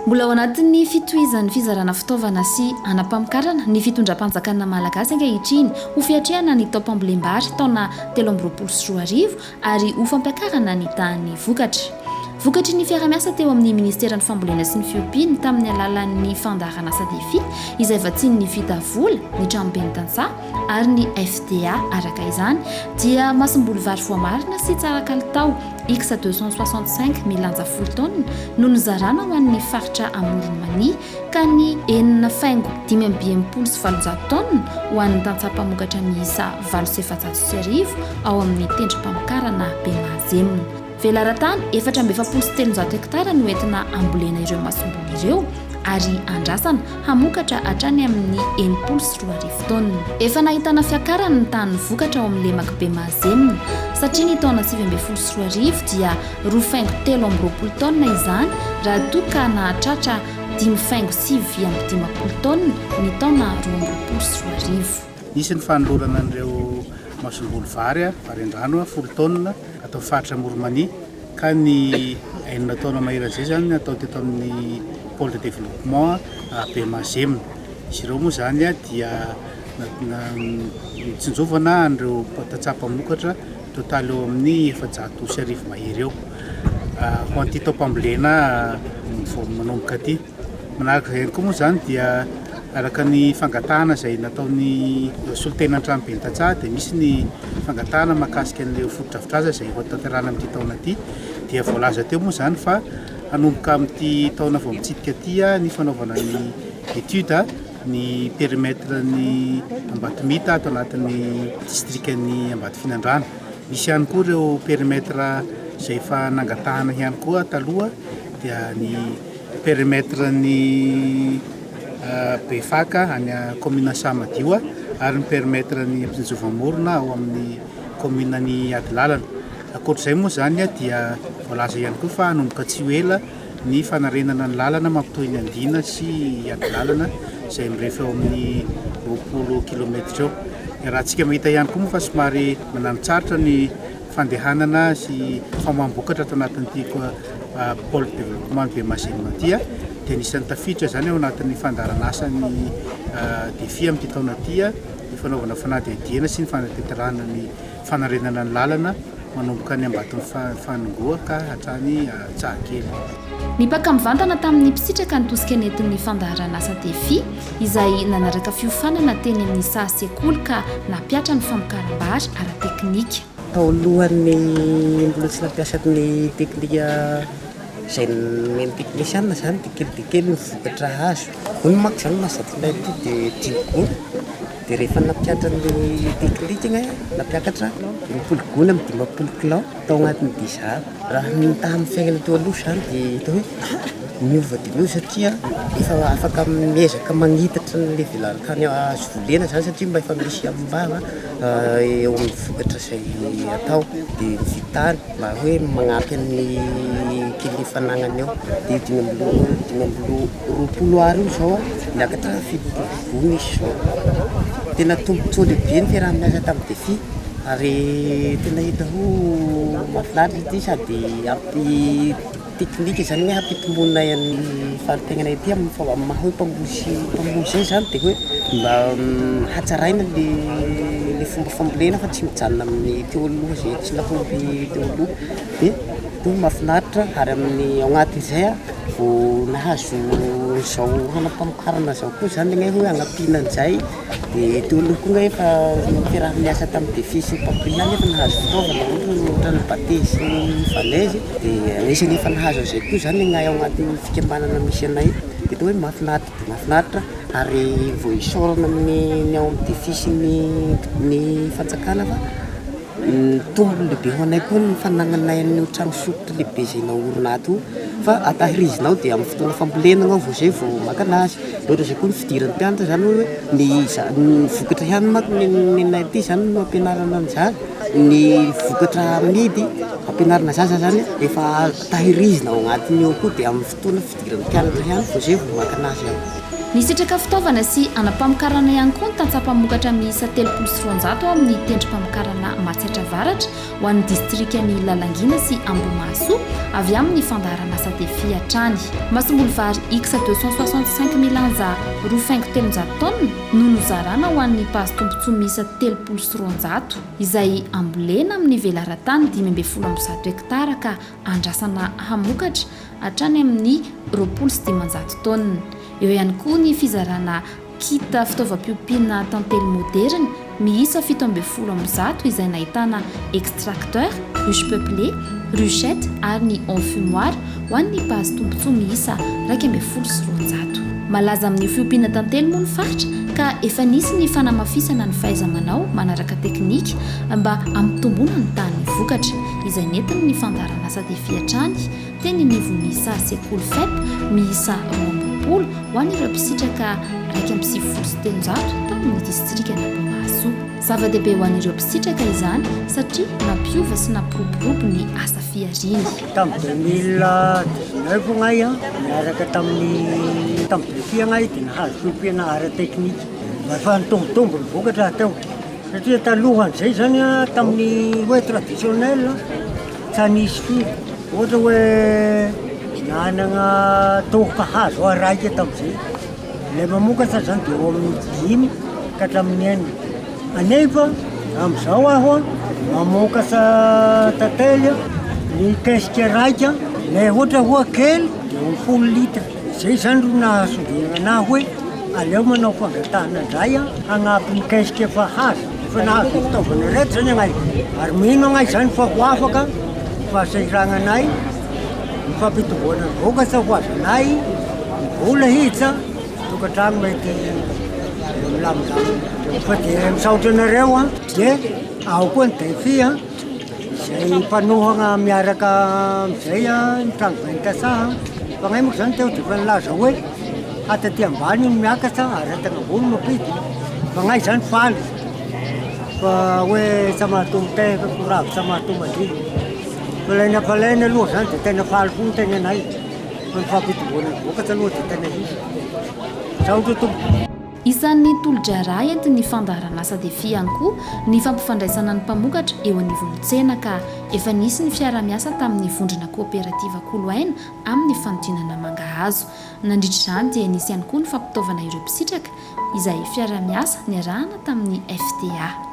Mbola ao anatin'ny fitohizan'ny fizarana fitaovana sy anam-pamokarana ny fitondram-panjakana malagasy ankehitriny ho fiatrehana ny taopambolem-bary taona 2024 ary ho fampiakarana ny tahan'ny vokatry ny fiara-miasa teo amin'ny ministeran'ny fambolena sy ny fiompiana tamin'ny alalan'ny fandaharana asa defy izay vatsiany vita vola ny tranoben'ny tantsaha ary ny FDA araka izany dia masimboly vary voamarina sy tsara kalitao X 265 milanja folo taonina no nizarana ho an'ny faritra Amoron'Mania ka ny 4,5 sy 700 taonina ho an'ny tantsaha-mpamokatra miisa 7,700 ao amin'ny tendrom-pamokarana Bemazemina. Velaran-tany 4,700 hektara no entina ambolena ireo masimboly ireo ary andrasana hamokatra hatrany amin'ny 4,000 taonina. Efa nahitana fiakarana ny tany vokatra ao amin'ny lemaka Bemazemina satria ny taona 2024 dia 2,3 taonina izany raha toa ka nahatratra 5,7 taonina ny taona 2024. Nisy ny fanolorana an'ireo masimboly vary an-drano 10 taonina atao faritra Amoron'Mania ka ny 4 taona maheran'izay zany atao teto amin'ny pôle de développement Bemazemina. Izy ireo moa zany dia tsinjovana an'ireo tantsaha-mpamokatra totaly eo amin'ny 700 mahery eo. Ho an'ity taopambolena vao manomboka aty. Manaraka izay koa moa zany dia araka ny fangatahana izay nataon'ny solitenan'ny tranoben'ny tantsaha dia misy ny fangatahana mahakasika an'ilay fotodrafitr'asa izay ho tanterahana amin'ity taona ity dia voalaza teo moa zany fa hanomboka amin'ity taona vao mitsidika aty ny fanaovana ny étude ny périmètre ny Ambatomita ato anatin'ny districtn'ny Ambatofinandrano. Misy ihany koa ireo périmètre izay efa nangatahana ihany koa taloha dia ny périmètre ny Befaka any commune Samadio ary ny périmètre ny Ampisinjovamorona ao amin'ny commune ny Adilalana. Akoatr'izay moa zany dia voalaza ihany koa fa hanomboka tsy ho ela ny fanarenana ny lalana mampitohy ny Andina sy Adilalana izay mirefy eo amin'ny 20 kilometra eo. Raha antsika mahita ihany koa moa fa somary mananotsaritra ny fandehanana sy famambokatra ato anatin'ity pôle de développement Bemazemina ity dia nisan'ny tafiditra zany ao anatin'ny fandaharan'asa ny défi amin'ity taona ity ny fanaovana fanadihadiana sy ny fanateterahana ny fanarenana ny lalana manomboka ny Ambaton'ny Fanongoa ka hatrany Tsahakely. Ny mpaka-mivantana tamin'ny mpisitraka nitosika netin'ny fandaharan'asa défi izay nanaraka fiofanana teny amin'ny saha-sekoly ka napiatra ny famokaram-bary ara-teknika. Tao alohan'ny mbola tsy nampiasa ny teknika izay neny teknisianina zany dia kely ny vokatra azo. Hoy manko zany mahazaky ity dia tiako dia rehefa nampiatra ny teknika nampiakatra 20 gony amin'ny 20 kilao tao anatin'ny 10 raha ny tamin'ny fiainana teo aloha zany dia tao hoe miova dia miova satria efa afaka miezaka magnitatra ny levelan'ny tany azo volena zany satria mba efa misy ambava eo amin'ny vokatra izay atao dia vitany mba hoe magnampy amin'ny kely fanagnany eo dia 20 ary io zao miakatra 70 gony izy zao. Tena tombontsoa lehibe ny fiaraha-miasa tamin'ny défi ary tena hita ho mahafinaritra ity sady ampy teknika zany hoe hampitombona ny fahantegnana ety amin'ny maha mpamboly zay zany dia hoe mba hatsaraina le fomba fambolena fa tsy mijanona amin'ny teo aloha zay tsy nakomby teo aloha dia toa mahafinaritra ary amin'ny ao anatin'izay vao nahazo izao hanam-pamokarana zao koa zany gny hoe hagnampina an'izay dia teo aloha koa efa fiaraha-miasa tamin'ny défi sy ny mpambolena efa nahazo fitaovana ohatra ny bate sy ny falaise dia anisany efa nahazo an'izay koa zany gny ao anatin'ny fikambanana misy anay dia toa hoe mahafinaritra ary vao isaorana amin'ny ao amin'ny défi sy ny fanjakana fa tombony lehibe ho anay koa ny fanagnanay ny trano sokotra lehibe izay naorina ato fa atahirizinao dia amin'ny fotoana fambolenana vao zay vao maka anazy. Ohatra izay koa ny fidiran'ny mpianatra zany hoe ny vokatra ihany manko ny nay ity zany no ampianarana an'izany ny vokatra amidy ampianarana zaza zany efa tahirizina ao agnatiny eo koa dia amin'ny fotoana fidiran'ny mpianatra ihany vao zay vao maka anazy ao. Ny sitraka fitaovana sy anampamokarana ihany koa ny tantsaha-pamokatra miisa 300 ao amin'ny tendrom-pamokarana Matsatra Avaratra ho an'ny distrikany Lalangina sy Ambohimaso avy amin'ny fandaharana Sadefia hatrany. Masomboly vary X 265 milanja rofaingo 300 tonnes no nozarana ho an'ny pazy tombontsoa miisa 300 izay ambolena amin'ny velaran-tany 520 hektara ka andrasana hamokatra hatrany amin'ny 200 tonnes. Eo ihany koa ny fizarana kita fitaovam-piompiana tantely moderna miisa 710 izay nahitana extracteur, ruche peuplée, ruchette ary ny enfumoir ho an'ny pazy tombontsoa miisa 220. Malaza amin'ny fiompiana tantely moa ny faritra ka efa nisy ny fanamafisana ny fahaiza-manao manaraka teknika mba ampitomboana ny tany vokatra izay netiny ny fandaharana Sadefia hatrany teny nivo miisa sekoly FEP miisa 20 ho an'ireo mpisitraka 170 tamin'ny distrikany Ambohimaso. Zava-dehibe ho an'ireo mpisitraka izany satria nampiova sy nampiroborobo ny asa fiariny. Tamin'ny 2019 ngay miaraka tamin'ny Sadefia ngay dia nahazo fiompiana ara-teknika fa nitombotombo ny vokatra atao satria talohan'izay zany tamin'ny hoe traditionnel tsy nisy firy ohatra hoe nanana tohoka hazo araiky tamin'izay ilay mamokatra zany dia eo amin'ny 5 ka hatramin'ny 9 anefa amin'izao aho mamokatra tantely ny kesika raika ilay ohatra hoa kely dia 10 litre izay zany ro nahasondiana anahy hoe aleo manao fangatahana indray hagnampy ny kesika efa hazo efa nahazo fitaovana rehetra zany anay ary mino anay zany fa ho afaka fahasahiragnanay ny fampitomboana ny vokatra ho azonay vola hitsa tokantrano mety milamindamina fa dia misaotra anareo dia aho koa ny Defia izay mpanohana miaraka amin'izay ny trano vainkasaha fa ngay moa zany teo dia fa nilaza hoe hataty ambany ny miakatra ary atagna-bolo mapity fa ngay zany faly fa hoe tsy mahatombo tehaka koravo tsy mahatombo adriny fa ilay nampalaina aloha zany dia tena faly foa ny tena anay fa ny fampitomboana ny vokatra aloha dia tena izy saotra tombo. Isan'ny tolo-draharaha entin'ny fandaharana Sadefia ihany koa ny fampifandraisana ny mpamokatra eo anivon'ny tsena ka efa nisy ny fiara-miasa tamin'ny vondrona kooperativa Koloaina amin'ny fanodinana mangahazo. Nandritra izany dia nisy ihany koa ny fampitaovana ireo mpisitraka izay fiara-miasa niarahana tamin'ny FTA.